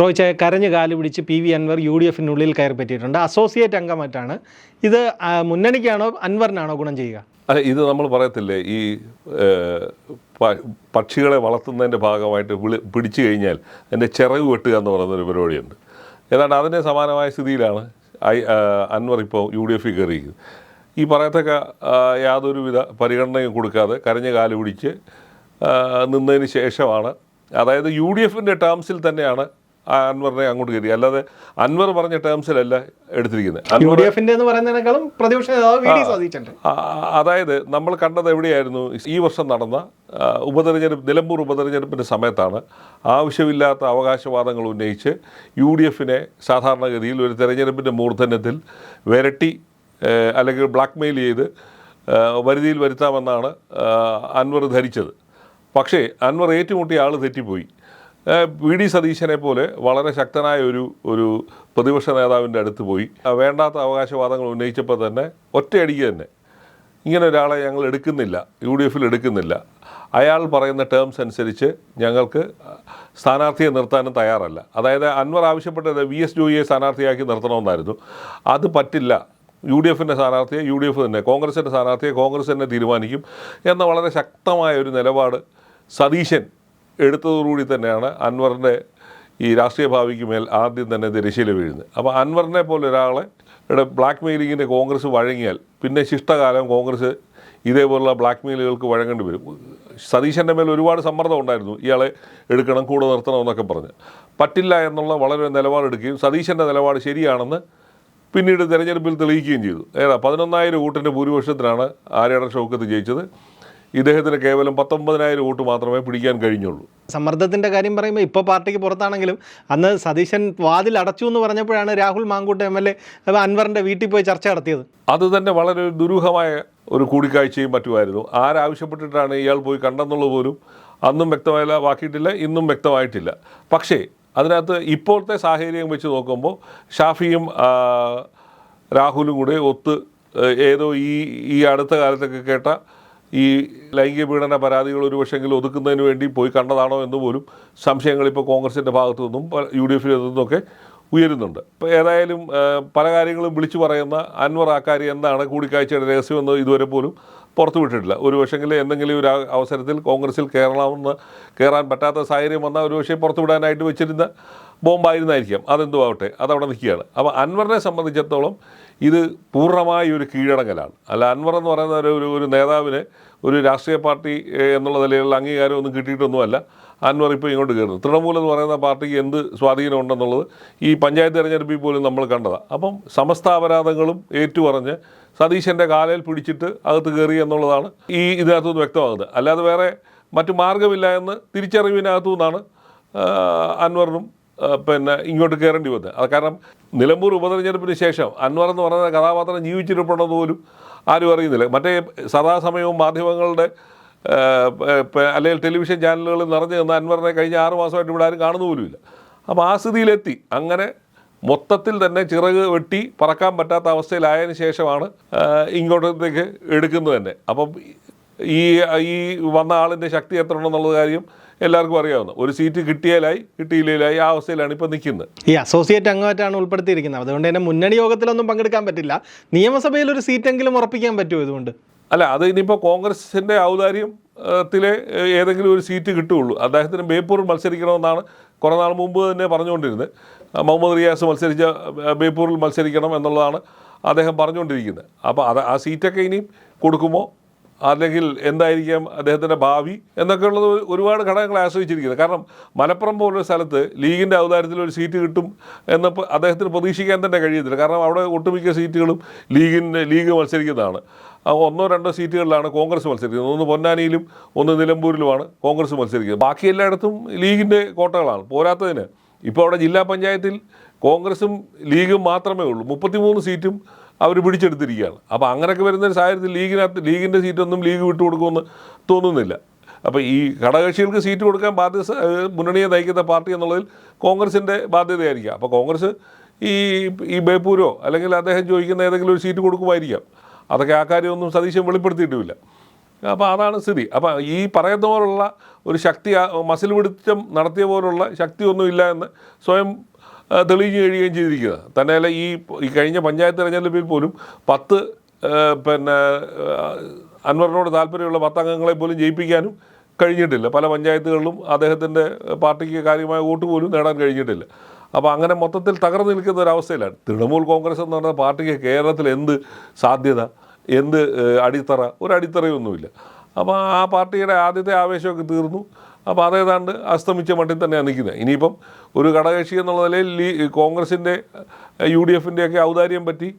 റോയ്ച്ചായ കരഞ്ഞ് കാല് പിടിച്ച് P V Anvar U D എഫിനുള്ളിൽ കയറി പറ്റിയിട്ടുണ്ട്. അസോസിയേറ്റ് അംഗമായിട്ടാണ്. ഇത് മുന്നണിക്കാണോ അൻവറിനാണോ ഗുണം ചെയ്യുക? അല്ല, ഇത് നമ്മൾ പറയത്തില്ലേ, ഈ പക്ഷികളെ വളർത്തുന്നതിൻ്റെ ഭാഗമായിട്ട് പിടിച്ചു കഴിഞ്ഞാൽ അതിൻ്റെ ചിറക് വെട്ടുക എന്ന് പറയുന്നൊരു പരിപാടിയുണ്ട്. ഏതാണ്ട് അതിന് സമാനമായ സ്ഥിതിയിലാണ് അൻവർ ഇപ്പോൾ യു ഡി എഫിൽ കയറിയിരിക്കുന്നത്. ഈ പറയത്തക്ക യാതൊരുവിധ പരിഗണനയും കൊടുക്കാതെ കരഞ്ഞ കാല് പിടിച്ച് നിന്നതിന് ശേഷമാണ്, അതായത് യു ഡി എഫിൻ്റെ ടേംസിൽ തന്നെയാണ് അൻവറിനെ അങ്ങോട്ട് കയറി. അല്ലാതെ അൻവർ പറഞ്ഞ ടേംസിലല്ല എടുത്തിരിക്കുന്നത്. അതായത് നമ്മൾ കണ്ടത് എവിടെയായിരുന്നു? ഈ വർഷം നടന്ന നിലമ്പൂർ ഉപതെരഞ്ഞെടുപ്പിൻ്റെ സമയത്താണ് ആവശ്യമില്ലാത്ത അവകാശവാദങ്ങൾ ഉന്നയിച്ച് യു ഡി എഫിനെ സാധാരണഗതിയിൽ ഒരു തെരഞ്ഞെടുപ്പിൻ്റെ മൂർധന്യത്തിൽ വിരട്ടി അല്ലെങ്കിൽ ബ്ലാക്ക് മെയിൽ ചെയ്ത് വരുതിയിൽ വരുത്താമെന്നാണ് അൻവർ ധരിച്ചത്. പക്ഷേ അൻവർ ഏറ്റുമുട്ടിയ ആൾ തെറ്റിപ്പോയി. വി ഡി സതീശനെ പോലെ വളരെ ശക്തനായ ഒരു പ്രതിപക്ഷ നേതാവിൻ്റെ അടുത്ത് പോയി വേണ്ടാത്ത അവകാശവാദങ്ങൾ ഉന്നയിച്ചപ്പോൾ തന്നെ ഒറ്റയടിക്ക് തന്നെ ഇങ്ങനെ ഒരാളെ ഞങ്ങൾ എടുക്കുന്നില്ല, യു ഡി എഫിൽ എടുക്കുന്നില്ല, അയാൾ പറയുന്ന ടേംസ് അനുസരിച്ച് ഞങ്ങൾക്ക് സ്ഥാനാർത്ഥിയെ നിർത്താനും തയ്യാറല്ല. അതായത് അൻവർ ആവശ്യപ്പെട്ടത് വി എസ് ജോയിയെ സ്ഥാനാർത്ഥിയാക്കി നിർത്തണമെന്നായിരുന്നു. അത് പറ്റില്ല, യു ഡി എഫിൻ്റെ സ്ഥാനാർത്ഥിയെ യു ഡി എഫ് തന്നെ, കോൺഗ്രസിൻ്റെ സ്ഥാനാർത്ഥിയെ കോൺഗ്രസ് തന്നെ തീരുമാനിക്കും എന്ന വളരെ ശക്തമായ ഒരു നിലപാട് സതീശൻ എടുത്തതോടുകൂടി തന്നെയാണ് അൻവറിൻ്റെ ഈ രാഷ്ട്രീയ ഭാവിക്ക് മേൽ ആദ്യം തന്നെ തിരശ്ശീല വീഴുന്നത്. അപ്പോൾ അൻവറിനെ പോലെ ഒരാളെ ബ്ലാക്ക് മെയിലിങ്ങിൻ്റെ കോൺഗ്രസ് വഴങ്ങിയാൽ പിന്നെ ശിഷ്ടകാലം കോൺഗ്രസ് ഇതേപോലുള്ള ബ്ലാക്ക് മെയിലുകൾക്ക് വഴങ്ങേണ്ടി വരും. സതീശൻ്റെ മേൽ ഒരുപാട് സമ്മർദ്ദം ഉണ്ടായിരുന്നു, ഇയാളെ എടുക്കണം, കൂടെ നിർത്തണം എന്നൊക്കെ പറഞ്ഞ്. പറ്റില്ല എന്നുള്ള വളരെ നിലപാടെടുക്കുകയും സതീശൻ്റെ നിലപാട് ശരിയാണെന്ന് പിന്നീട് തെരഞ്ഞെടുപ്പിൽ തെളിയിക്കുകയും ചെയ്തു. 11,000 വോട്ടിൻ്റെ ഭൂരിപക്ഷത്തിനാണ് ആര്യാടൻ ഷൗക്കത്ത് ജയിച്ചത്. ഇദ്ദേഹത്തിന് കേവലം 19,000 വോട്ട് മാത്രമേ പിടിക്കാൻ കഴിഞ്ഞുള്ളൂ. സമ്മർദ്ദത്തിൻ്റെ കാര്യം പറയുമ്പോൾ ഇപ്പോൾ പാർട്ടിക്ക് പുറത്താണെങ്കിലും അന്ന് സതീശൻ വാതിൽ അടച്ചു എന്ന് പറഞ്ഞപ്പോഴാണ് രാഹുൽ മാങ്കൂട്ട് MLA അൻവറിൻ്റെ വീട്ടിൽ പോയി ചർച്ച നടത്തിയത്. അത് തന്നെ വളരെ ദുരൂഹമായ ഒരു കൂടിക്കാഴ്ചയും മറ്റുമായിരുന്നു. ആരാവശ്യപ്പെട്ടിട്ടാണ് ഇയാൾ പോയി കണ്ടെന്നുള്ളത് പോലും അന്നും വ്യക്തമാക്കിയിട്ടില്ല, ഇന്നും വ്യക്തമായിട്ടില്ല. പക്ഷേ അതിനകത്ത് ഇപ്പോഴത്തെ സാഹചര്യം വെച്ച് നോക്കുമ്പോൾ ഷാഫിയും രാഹുലും കൂടെ ഒത്ത് ഏതോ ഈ അടുത്ത കാലത്തൊക്കെ കേട്ട ഈ ലൈംഗിക പീഡന പരാതികൾ ഒരു പക്ഷെങ്കിലും ഒതുക്കുന്നതിന് വേണ്ടി പോയി കണ്ടതാണോ എന്ന് പോലും സംശയങ്ങൾ ഇപ്പോൾ കോൺഗ്രസിൻ്റെ ഭാഗത്തു നിന്നും യു ഡി എഫിൽ നിന്നൊക്കെ ഉയരുന്നുണ്ട്. ഇപ്പോൾ ഏതായാലും പല കാര്യങ്ങളും വിളിച്ചു പറയുന്ന അൻവർ ആ കാര്യം എന്താണ് കൂടിക്കാഴ്ചയുടെ രഹസ്യമെന്ന് ഇതുവരെ പോലും പുറത്തുവിട്ടിട്ടില്ല. ഒരു പക്ഷെങ്കിൽ എന്തെങ്കിലും ഒരു അവസരത്തിൽ കോൺഗ്രസിൽ കയറാൻ പറ്റാത്ത സാഹചര്യം വന്നാൽ ഒരു പക്ഷേ പുറത്തുവിടാനായിട്ട് വെച്ചിരുന്ന ബോംബായിരുന്നായിരിക്കാം. അതെന്തോ ആവട്ടെ, അതവിടെ നിൽക്കുകയാണ്. അപ്പോൾ അൻവറിനെ സംബന്ധിച്ചിടത്തോളം ഇത് പൂർണ്ണമായ ഒരു കീഴടങ്ങലാണ്. അല്ല, അൻവർ എന്ന് പറയുന്ന ഒരു നേതാവിന് ഒരു രാഷ്ട്രീയ പാർട്ടി എന്നുള്ള നിലയിലുള്ള അംഗീകാരമൊന്നും കിട്ടിയിട്ടൊന്നുമല്ല അൻവർ ഇപ്പോൾ ഇങ്ങോട്ട് കയറുന്നത്. തൃണമൂൽ എന്ന് പറയുന്ന പാർട്ടിക്ക് എന്ത് സ്വാധീനമുണ്ടെന്നുള്ളത് ഈ പഞ്ചായത്ത് തെരഞ്ഞെടുപ്പിൽ പോലും നമ്മൾ കണ്ടതാണ്. അപ്പം സമസ്ത അപരാധങ്ങളും ഏറ്റുപറഞ്ഞ് സതീശൻ്റെ കാലയിൽ പിടിച്ചിട്ട് അകത്ത് കയറി എന്നുള്ളതാണ് ഇതിനകത്തുനിന്ന് വ്യക്തമാകുന്നത്. അല്ലാതെ വേറെ മറ്റു മാർഗമില്ല എന്ന് തിരിച്ചറിവിനകത്തു നിന്നാണ് അൻവറിനും ഇങ്ങോട്ട് കയറേണ്ടി വന്നത്. അത് കാരണം നിലമ്പൂർ ഉപതെരഞ്ഞെടുപ്പിന് ശേഷം അൻവർ എന്ന് പറയുന്ന കഥാപാത്രം ജീവിച്ചിരിപ്പുണ്ടെന്ന് പോലും ആരും അറിയുന്നില്ല. മറ്റേ സദാസമയവും മാധ്യമങ്ങളുടെ അല്ലെങ്കിൽ ടെലിവിഷൻ ചാനലുകളിൽ നിറഞ്ഞു നിന്ന അൻവറിനെ കഴിഞ്ഞ 6 മാസമായിട്ട് ഇവിടെ ആരും കാണുന്ന പോലുമില്ല. അപ്പോൾ ആ സ്ഥിതിയിലെത്തി. അങ്ങനെ മൊത്തത്തിൽ തന്നെ ചിറക് വെട്ടി പറക്കാൻ പറ്റാത്ത അവസ്ഥയിലായതിനു ശേഷമാണ് ഇങ്ങോട്ടത്തേക്ക് എടുക്കുന്നത് തന്നെ. അപ്പം ഈ വന്ന ആളിൻ്റെ ശക്തി എത്ര ഉണ്ടെന്നുള്ള കാര്യം എല്ലാവർക്കും അറിയാവുന്ന. ഒരു സീറ്റ് കിട്ടിയില്ലായി ആ അവസ്ഥയിലാണ് ഇപ്പോൾ നിൽക്കുന്നത്. ഈ അസോസിയേറ്റ് അംഗമായിട്ടാണ് ഉൾപ്പെടുത്തിയിരിക്കുന്നത്. അതുകൊണ്ട് തന്നെ മുന്നണി യോഗത്തിലൊന്നും പങ്കെടുക്കാൻ പറ്റില്ല. നിയമസഭയിൽ ഒരു സീറ്റെങ്കിലും ഉറപ്പിക്കാൻ പറ്റുമോ ഇതുകൊണ്ട്? അല്ല, അത് ഇനിയിപ്പോൾ കോൺഗ്രസിൻ്റെ ഔദാര്യത്തിലെ ഏതെങ്കിലും ഒരു സീറ്റ് കിട്ടുകയുള്ളൂ. അദ്ദേഹത്തിന് ബേപ്പൂരിൽ മത്സരിക്കണമെന്നാണ് കുറേ നാൾ മുമ്പ് തന്നെ പറഞ്ഞുകൊണ്ടിരുന്നത്. മുഹമ്മദ് റിയാസ് മത്സരിച്ച ബേപ്പൂരിൽ മത്സരിക്കണം എന്നുള്ളതാണ് അദ്ദേഹം പറഞ്ഞുകൊണ്ടിരിക്കുന്നത്. അപ്പോൾ ആ സീറ്റൊക്കെ ഇനിയും കൊടുക്കുമോ, അല്ലെങ്കിൽ എന്തായിരിക്കാം അദ്ദേഹത്തിൻ്റെ ഭാവി എന്നൊക്കെയുള്ളത് ഒരുപാട് ഘടകങ്ങളെ ആശ്രയിച്ചിരിക്കുന്നത്. കാരണം മലപ്പുറം പോലൊരു സ്ഥലത്ത് ലീഗിൻ്റെ ഔദാര്യത്തിൽ ഒരു സീറ്റ് കിട്ടും എന്ന് അദ്ദേഹത്തിന് പ്രതീക്ഷിക്കാൻ തന്നെ കഴിയത്തില്ല. കാരണം അവിടെ ഒട്ടുമിക്ക സീറ്റുകളും ലീഗ് മത്സരിക്കുന്നതാണ്. 1-2 സീറ്റുകളിലാണ് കോൺഗ്രസ് മത്സരിക്കുന്നത്. ഒന്ന് പൊന്നാനിയിലും ഒന്ന് നിലമ്പൂരിലുമാണ് കോൺഗ്രസ് മത്സരിക്കുന്നത്. ബാക്കി എല്ലായിടത്തും ലീഗിൻ്റെ കോട്ടകളാണ്. പോരാത്തതിന് ഇപ്പോൾ അവിടെ ജില്ലാ പഞ്ചായത്തിൽ കോൺഗ്രസും ലീഗും മാത്രമേ ഉള്ളൂ. 33 സീറ്റും അവർ പിടിച്ചെടുത്തിരിക്കുകയാണ്. അപ്പോൾ അങ്ങനെയൊക്കെ വരുന്ന സാഹചര്യത്തിൽ ലീഗിൻ്റെ സീറ്റൊന്നും ലീഗ് വിട്ടുകൊടുക്കുമെന്ന് തോന്നുന്നില്ല. അപ്പോൾ ഈ ഘടകകക്ഷികൾക്ക് സീറ്റ് കൊടുക്കാൻ മുന്നണിയെ നയിക്കുന്ന പാർട്ടി എന്നുള്ളതിൽ കോൺഗ്രസിൻ്റെ ബാധ്യതയായിരിക്കാം. അപ്പോൾ കോൺഗ്രസ് ഈ ബേപ്പൂരോ അല്ലെങ്കിൽ അദ്ദേഹം ചോദിക്കുന്ന ഏതെങ്കിലും ഒരു സീറ്റ് കൊടുക്കുമായിരിക്കാം. അതൊക്കെ ആ കാര്യമൊന്നും സതീശൻ വെളിപ്പെടുത്തിയിട്ടുമില്ല. അപ്പോൾ അതാണ് സ്ഥിതി. അപ്പം ഈ പറയുന്ന പോലുള്ള ഒരു ശക്തി, മസിൽ പിടുത്തം നടത്തിയ പോലുള്ള ശക്തിയൊന്നുമില്ല എന്ന് സ്വയം തെളിഞ്ഞു കഴിയുകയും ചെയ്തിരിക്കുന്നത്. തന്നെയല്ല ഈ കഴിഞ്ഞ പഞ്ചായത്ത് തെരഞ്ഞെടുപ്പിൽ പോലും 10 അൻവറിനോട് താല്പര്യമുള്ള 10 അംഗങ്ങളെ പോലും ജയിപ്പിക്കാനും കഴിഞ്ഞിട്ടില്ല. പല പഞ്ചായത്തുകളിലും അദ്ദേഹത്തിൻ്റെ പാർട്ടിക്ക് കാര്യമായ വോട്ട് പോലും നേടാൻ കഴിഞ്ഞിട്ടില്ല. അപ്പോൾ അങ്ങനെ മൊത്തത്തിൽ തകർന്നു നിൽക്കുന്ന ഒരവസ്ഥയിലാണ്. തൃണമൂൽ കോൺഗ്രസ് എന്ന് പറഞ്ഞ പാർട്ടിക്ക് കേരളത്തിൽ എന്ത് സാധ്യത, എന്ത് അടിത്തറ? ഒരു അടിത്തറയൊന്നുമില്ല. അപ്പോൾ ആ പാർട്ടിയുടെ ആദ്യത്തെ ആവേശമൊക്കെ തീർന്നു. അപ്പോൾ അതേതാണ്ട് അസ്തമിച്ച മട്ടിൽ തന്നെയാണ് നിൽക്കുന്നത്. ഇനിയിപ്പം ഒരു ഘടകകക്ഷി എന്നുള്ള നിലയിൽ കോൺഗ്രസിൻ്റെ UDFൻ്റെയൊക്കെ ഔദാര്യം പറ്റി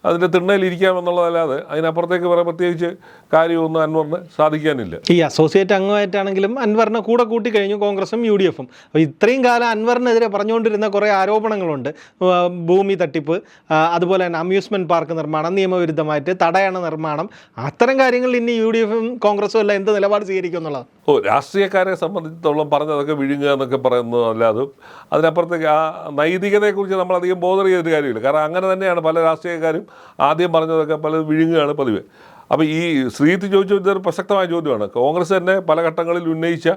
അതിൻ്റെ തിണ്ണയിലിരിക്കാമെന്നുള്ളതല്ലാതെ അതിനപ്പുറത്തേക്ക് വേറെ പ്രത്യേകിച്ച് കാര്യമൊന്നും അൻവറിന് സാധിക്കാനില്ല. ഈ അസോസിയേറ്റ് അംഗമായിട്ടാണെങ്കിലും അൻവറിനെ കൂടെ കൂട്ടി കഴിഞ്ഞു കോൺഗ്രസും UDFും. അപ്പോൾ ഇത്രയും കാലം അൻവറിനെതിരെ പറഞ്ഞുകൊണ്ടിരുന്ന കുറേ ആരോപണങ്ങളുണ്ട്. ഭൂമി തട്ടിപ്പ്, അതുപോലെ തന്നെ അമ്യൂസ്മെൻറ്റ് പാർക്ക് നിർമ്മാണം, നിയമവിരുദ്ധമായിട്ട് തടയണ നിർമ്മാണം, അത്തരം കാര്യങ്ങളിൽ ഇനി UDFും കോൺഗ്രസും എല്ലാം എന്ത് നിലപാട് സ്വീകരിക്കും എന്നുള്ളത്. രാഷ്ട്രീയക്കാരെ സംബന്ധിച്ചിടത്തോളം പറഞ്ഞതൊക്കെ വിഴുങ്ങുക എന്നൊക്കെ പറയുന്നതല്ലാതെ അതിനപ്പുറത്തേക്ക് ആ നൈതികതയെക്കുറിച്ച് നമ്മളധികം ബോധർ ചെയ്തിട്ട് കാര്യമില്ല. കാരണം അങ്ങനെ തന്നെയാണ് പല രാഷ്ട്രീയക്കാരും ആദ്യം പറഞ്ഞതൊക്കെ പലത് വിഴുങ്ങുകയാണ് പതിവ്. അപ്പോൾ ഈ ശ്രീത്ത് ചോദിച്ച ഇതൊരു പ്രസക്തമായ ചോദ്യമാണ്. കോൺഗ്രസ് തന്നെ പല ഘട്ടങ്ങളിൽ ഉന്നയിച്ച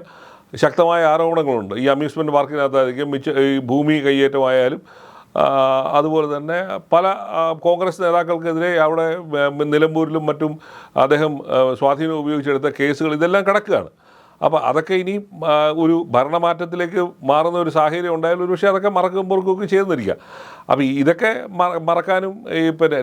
ശക്തമായ ആരോപണങ്ങളുണ്ട്. ഈ അമ്യൂസ്മെൻറ്റ് പാർക്കിനകത്തായിരിക്കും ഈ ഭൂമി കയ്യേറ്റമായാലും അതുപോലെ തന്നെ പല കോൺഗ്രസ് നേതാക്കൾക്കെതിരെ അവിടെ നിലമ്പൂരിലും മറ്റും അദ്ദേഹം സ്വാധീനം ഉപയോഗിച്ചെടുത്ത കേസുകൾ ഇതെല്ലാം കിടക്കുകയാണ്. അപ്പോൾ അതൊക്കെ ഇനി ഒരു ഭരണമാറ്റത്തിലേക്ക് മാറുന്ന ഒരു സാഹചര്യം ഉണ്ടായാലും ഒരു പക്ഷേ അതൊക്കെ മറക്കുമ്പോഴൊക്കെ ചെയ്തെന്നിരിക്കുക. അപ്പോൾ ഇതൊക്കെ മറക്കാനും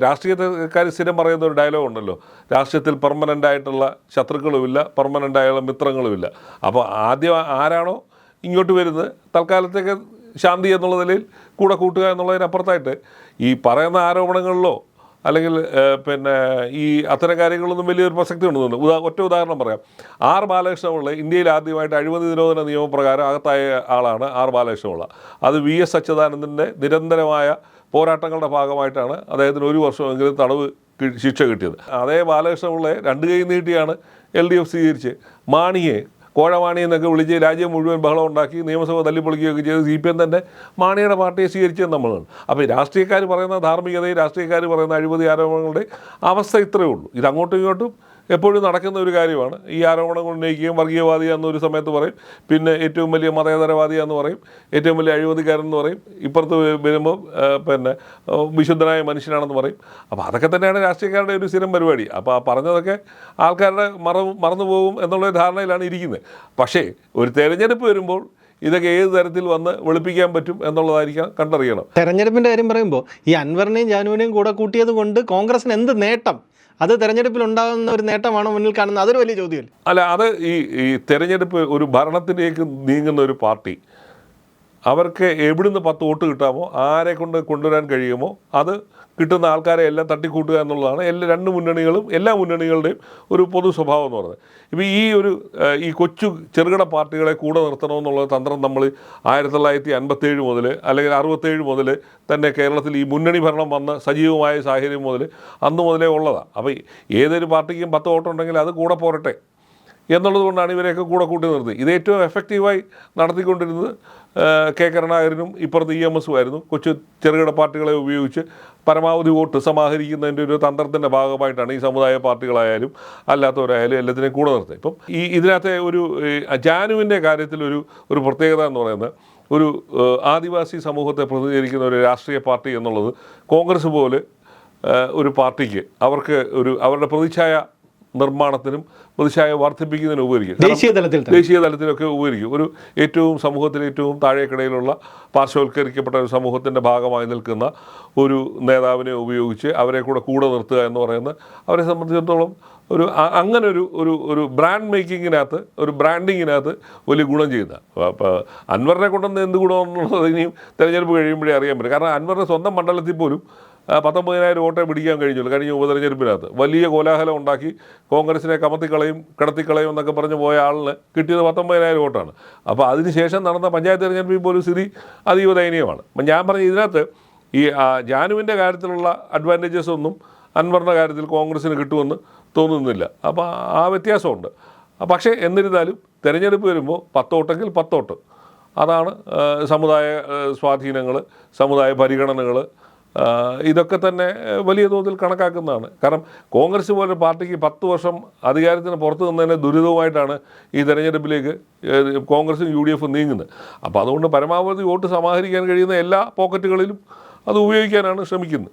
രാഷ്ട്രീയക്കാർ സ്ഥിരം പറയുന്ന ഒരു ഡയലോഗ് ഉണ്ടല്ലോ, രാഷ്ട്രീയത്തിൽ പെർമനൻ്റ് ആയിട്ടുള്ള ശത്രുക്കളുമില്ല, പെർമനൻ്റ് ആയുള്ള മിത്രങ്ങളുമില്ല. അപ്പോൾ ആദ്യം ആരാണോ ഇങ്ങോട്ട് വരുന്നത് തൽക്കാലത്തേക്ക് ശാന്തി എന്നുള്ള നിലയിൽ കൂടെ കൂട്ടുക എന്നുള്ളതിനപ്പുറത്തായിട്ട് ഈ പറയുന്ന ആരോപണങ്ങളിലോ അല്ലെങ്കിൽ ഈ അത്തരം കാര്യങ്ങളൊന്നും വലിയൊരു പ്രസക്തി ഉണ്ടെന്ന് ഒറ്റ ഉദാഹരണം പറയാം. ആർ ബാലകൃഷ്ണപിള്ള ഇന്ത്യയിൽ ആദ്യമായിട്ട് അഴിമതി നിരോധന നിയമപ്രകാരം അകത്തായ ആളാണ് ആർ ബാലകൃഷ്ണപിള്ള. അത് VS അച്യുതാനന്ദൻ്റെ നിരന്തരമായ പോരാട്ടങ്ങളുടെ ഭാഗമായിട്ടാണ് അദ്ദേഹത്തിന് 1 വർഷമെങ്കിലും തടവ് ശിക്ഷ കിട്ടിയത്. അതേ ബാലകൃഷ്ണപിള്ളയെ 2 കൈ നീട്ടിയാണ് LDF സ്വീകരിച്ച് മാണിയെ കോഴമാണി എന്നൊക്കെ വിളിച്ച് രാജ്യം മുഴുവൻ ബഹളം ഉണ്ടാക്കി നിയമസഭ തല്ലിപ്പൊളിക്കുകയൊക്കെ ചെയ്ത് CPM തന്നെ മാണിയുടെ പാർട്ടിയെ സ്വീകരിച്ചത് നമ്മളാണ്. അപ്പോൾ രാഷ്ട്രീയക്കാർ പറയുന്ന ധാർമ്മികതയും രാഷ്ട്രീയക്കാർ പറയുന്ന അഴിമതി ആരോപണങ്ങളുടെ അവസ്ഥ ഇത്രയേ ഉള്ളൂ. ഇത് അങ്ങോട്ടും ഇങ്ങോട്ടും എപ്പോഴും നടക്കുന്ന ഒരു കാര്യമാണ്. ഈ ആരോപണങ്ങൾ ഉന്നയിക്കുകയും വർഗീയവാദിയാണെന്നൊരു സമയത്ത് പറയും, പിന്നെ ഏറ്റവും വലിയ മതേതരവാദിയാണെന്ന് പറയും, ഏറ്റവും വലിയ അഴിമതിക്കാരെന്ന് പറയും, ഇപ്പുറത്ത് വരുമ്പോൾ വിശുദ്ധനായ മനുഷ്യനാണെന്ന് പറയും. അപ്പോൾ അതൊക്കെ തന്നെയാണ് രാഷ്ട്രീയക്കാരുടെ ഒരു സ്ഥിരം പരിപാടി. അപ്പോൾ ആ പറഞ്ഞതൊക്കെ ആൾക്കാരുടെ മറന്നു പോകും എന്നുള്ളൊരു ധാരണയിലാണ് ഇരിക്കുന്നത്. പക്ഷേ ഒരു തെരഞ്ഞെടുപ്പ് വരുമ്പോൾ ഇതൊക്കെ ഏത് തരത്തിൽ വന്ന് വെളുപ്പിക്കാൻ പറ്റും എന്നുള്ളതായിരിക്കണം കണ്ടറിയണം. തെരഞ്ഞെടുപ്പിൻ്റെ കാര്യം പറയുമ്പോൾ ഈ അൻവറിനെയും ജാനുവിനെയും കൂടെ കൂട്ടിയത് കൊണ്ട് കോൺഗ്രസിന് എന്ത് നേട്ടം? അത് തെരഞ്ഞെടുപ്പിൽ ഉണ്ടാകുന്ന ഒരു നേട്ടമാണോ മുന്നിൽ കാണുന്നത്? അതൊരു വലിയ ചോദ്യമല്ല. അല്ല, അത് ഈ തെരഞ്ഞെടുപ്പ് ഒരു ഭരണത്തിലേക്ക് നീങ്ങുന്ന ഒരു പാർട്ടി അവർക്ക് എവിടുന്ന് 10 വോട്ട് കിട്ടാമോ, ആരെ കൊണ്ട് കൊണ്ടുവരാൻ കഴിയുമോ അത് കിട്ടുന്ന ആൾക്കാരെ എല്ലാം തട്ടിക്കൂട്ടുക എന്നുള്ളതാണ് എല്ലാ മുന്നണികളുടെയും ഒരു പൊതു സ്വഭാവം എന്ന് പറയുന്നത്. ഇപ്പോൾ ഈ കൊച്ചു ചെറുകിട പാർട്ടികളെ കൂടെ നിർത്തണമെന്നുള്ള തന്ത്രം നമ്മൾ 1957 മുതൽ അല്ലെങ്കിൽ 67 മുതൽ തന്നെ കേരളത്തിൽ ഈ മുന്നണി ഭരണം വന്ന സജീവമായ സാഹചര്യം മുതൽ അന്ന് മുതലേ ഉള്ളതാണ്. അപ്പോൾ ഏതൊരു പാർട്ടിക്കും 10 വോട്ടുണ്ടെങ്കിൽ അത് കൂടെ പോരട്ടെ എന്നുള്ളത് കൊണ്ടാണ് ഇവരെയൊക്കെ കൂടെ കൂട്ടി നിർത്തി. ഇത് ഏറ്റവും എഫക്റ്റീവായി നടത്തിക്കൊണ്ടിരുന്നത് കെ കരുണാകരനും ഇപ്പുറത്ത് EMS ആയിരുന്നു. കൊച്ചു ചെറുകിട പാർട്ടികളെ ഉപയോഗിച്ച് പരമാവധി വോട്ട് സമാഹരിക്കുന്നതിൻ്റെ ഒരു തന്ത്രത്തിൻ്റെ ഭാഗമായിട്ടാണ് ഈ സമുദായ പാർട്ടികളായാലും അല്ലാത്തവരായാലും എല്ലാത്തിനെയും കൂടെ നിർത്തുക. ഇപ്പം ഇതിനകത്തെ ഒരു ജാനുവിൻ്റെ കാര്യത്തിൽ ഒരു പ്രത്യേകത എന്ന് പറയുന്നത് ഒരു ആദിവാസി സമൂഹത്തെ പ്രതിനിധീകരിക്കുന്ന ഒരു രാഷ്ട്രീയ പാർട്ടി എന്നുള്ളത് കോൺഗ്രസ് പോലെ ഒരു പാർട്ടിക്ക് അവരുടെ പ്രതിച്ഛായ നിർമ്മാണത്തിനും പ്രതിച്ഛായ വർദ്ധിപ്പിക്കുന്നതിനും ഉപകരിക്കും. ദേശീയ തലത്തിലൊക്കെ ഉപകരിക്കും. ഏറ്റവും സമൂഹത്തിൽ ഏറ്റവും താഴേക്കിടയിലുള്ള പാർശ്വവൽക്കരിക്കപ്പെട്ട ഒരു സമൂഹത്തിൻ്റെ ഭാഗമായി നിൽക്കുന്ന ഒരു നേതാവിനെ ഉപയോഗിച്ച് അവരെ കൂടെ നിർത്തുക എന്ന് പറയുന്നത് അവരെ സംബന്ധിച്ചിടത്തോളം അങ്ങനെ ഒരു ബ്രാൻഡ് മേക്കിങ്ങിനകത്ത് ഒരു ബ്രാൻഡിങ്ങിനകത്ത് വലിയ ഗുണം ചെയ്യുന്ന. അപ്പോൾ അൻവറിനെ കൊണ്ടൊന്ന് എന്ത് ഗുണമെന്നുള്ളത് ഇനിയും തെരഞ്ഞെടുപ്പ് കഴിയുമ്പോഴേ അറിയാൻ പറ്റും. കാരണം അൻവറിൻ്റെ സ്വന്തം മണ്ഡലത്തിൽ പോലും 19,000 വോട്ടേ പിടിക്കാൻ കഴിഞ്ഞുള്ളൂ കഴിഞ്ഞ ഉപതെരഞ്ഞെടുപ്പിനകത്ത്. വലിയ കോലാഹലം ഉണ്ടാക്കി കോൺഗ്രസിനെ കിടത്തിക്കളയും എന്നൊക്കെ പറഞ്ഞ് പോയ ആളിന് കിട്ടിയത് 19,000 വോട്ടാണ്. അപ്പോൾ അതിനുശേഷം നടന്ന പഞ്ചായത്ത് തെരഞ്ഞെടുപ്പിൽ പോലും സ്ഥിതി അതീവ ദയനീയമാണ്. അപ്പം ഞാൻ പറഞ്ഞ ഇതിനകത്ത് ഈ ജാനുവിൻ്റെ കാര്യത്തിലുള്ള അഡ്വാൻറ്റേജസ് ഒന്നും അൻവറിൻ്റെ കാര്യത്തിൽ കോൺഗ്രസ്സിന് കിട്ടുമെന്ന് തോന്നുന്നില്ല. അപ്പോൾ ആ വ്യത്യാസമുണ്ട്. പക്ഷേ എന്നിരുന്നാലും തിരഞ്ഞെടുപ്പ് വരുമ്പോൾ 10 വോട്ടെങ്കിൽ 10 വോട്ട്, അതാണ് സമുദായ സ്വാധീനങ്ങൾ, സമുദായ പരിഗണനകൾ, ഇതൊക്കെ തന്നെ വലിയ തോതിൽ കണക്കാക്കുന്നതാണ്. കാരണം കോൺഗ്രസ് പോലെ പാർട്ടിക്ക് 10 വർഷം അധികാരത്തിന് പുറത്തു നിന്നതിനെ ദുരിതവുമായിട്ടാണ് ഈ തെരഞ്ഞെടുപ്പിലേക്ക് കോൺഗ്രസും UDF നീങ്ങുന്നത്. അപ്പോൾ അതുകൊണ്ട് പരമാവധി വോട്ട് സമാഹരിക്കാൻ കഴിയുന്ന എല്ലാ പോക്കറ്റുകളിലും അത് ഉപയോഗിക്കാനാണ് ശ്രമിക്കുന്നത്.